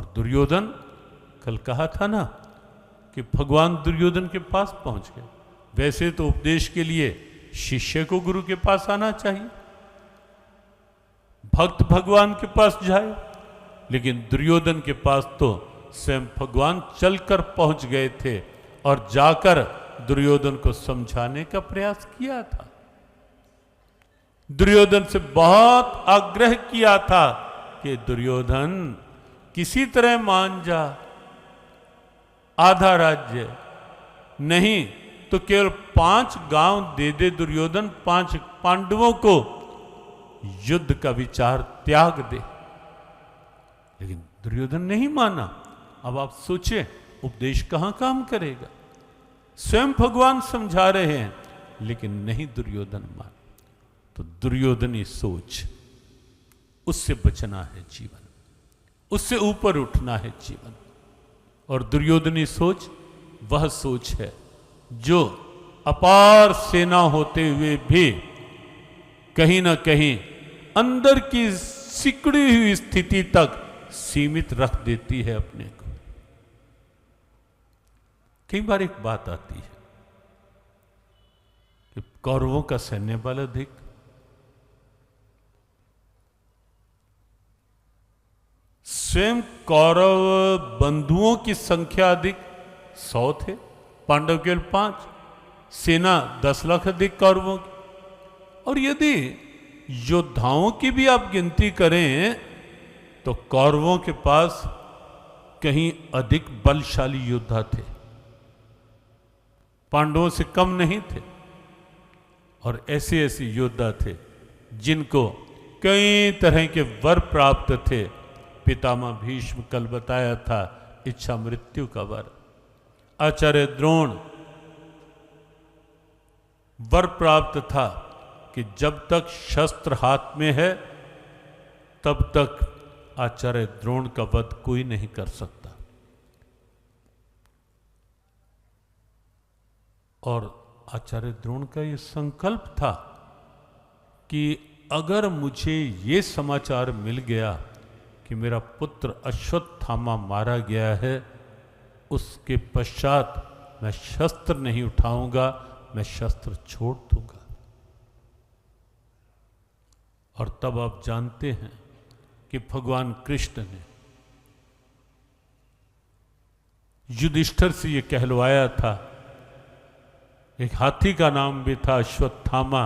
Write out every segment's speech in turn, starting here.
और दुर्योधन, कल कहा था ना कि भगवान दुर्योधन के पास पहुंच गए। वैसे तो उपदेश के लिए शिष्य को गुरु के पास आना चाहिए, भक्त भगवान के पास जाए, लेकिन दुर्योधन के पास तो स्वयं भगवान चलकर पहुंच गए थे और जाकर दुर्योधन को समझाने का प्रयास किया था। दुर्योधन से बहुत आग्रह किया था कि दुर्योधन किसी तरह मान जा, आधा राज्य नहीं तो केवल 5 गांव दे दे दुर्योधन, 5 पांडवों को युद्ध का विचार त्याग दे। लेकिन दुर्योधन नहीं माना। अब आप सोचें, उपदेश कहां काम करेगा? स्वयं भगवान समझा रहे हैं, लेकिन नहीं दुर्योधन मान। तो दुर्योधनी सोच, उससे बचना है जीवन, उससे ऊपर उठना है जीवन। और दुर्योधनी सोच वह सोच है जो अपार सेना होते हुए भी कहीं ना कहीं अंदर की सिकुड़ी हुई स्थिति तक सीमित रख देती है अपने को। कई बार एक बात आती है कि कौरवों का सैन्य बल अधिक, स्वयं कौरव बंधुओं की संख्या अधिक 100 थे, पांडव केवल 5, सेना 10 लाख अधिक कौरवों की। और यदि योद्धाओं की भी आप गिनती करें तो कौरवों के पास कहीं अधिक बलशाली योद्धा थे, पांडवों से कम नहीं थे। और ऐसे ऐसे योद्धा थे जिनको कई तरह के वर प्राप्त थे। पितामह भीष्म कल बताया था, इच्छा मृत्यु का वर। आचार्य द्रोण वर प्राप्त था कि जब तक शस्त्र हाथ में है तब तक आचार्य द्रोण का वध कोई नहीं कर सकता। और आचार्य द्रोण का यह संकल्प था कि अगर मुझे ये समाचार मिल गया कि मेरा पुत्र अश्वत्थामा मारा गया है, उसके पश्चात मैं शस्त्र नहीं उठाऊंगा, मैं शस्त्र छोड़ दूंगा। और तब आप जानते हैं कि भगवान कृष्ण ने युधिष्ठिर से ये कहलवाया था, एक हाथी का नाम भी था अश्वत्थामा,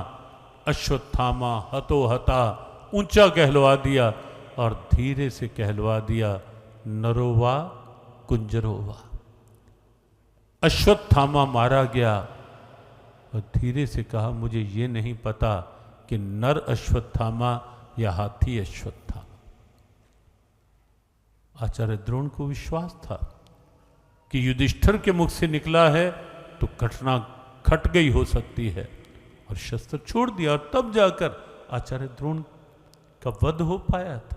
अश्वत्थामा हतो हता, ऊंचा कहलवा दिया और धीरे से कहलवा दिया नरोवा कुंजरोवा। अश्वत्थामा मारा गया और धीरे से कहा, मुझे ये नहीं पता कि नर अश्वत्थामा या हाथी अश्वत्थामा। आचार्य द्रोण को विश्वास था कि युधिष्ठिर के मुख से निकला है तो घटना घट गई हो सकती है, और शस्त्र छोड़ दिया। और तब जाकर आचार्य द्रोण का वध हो पाया था।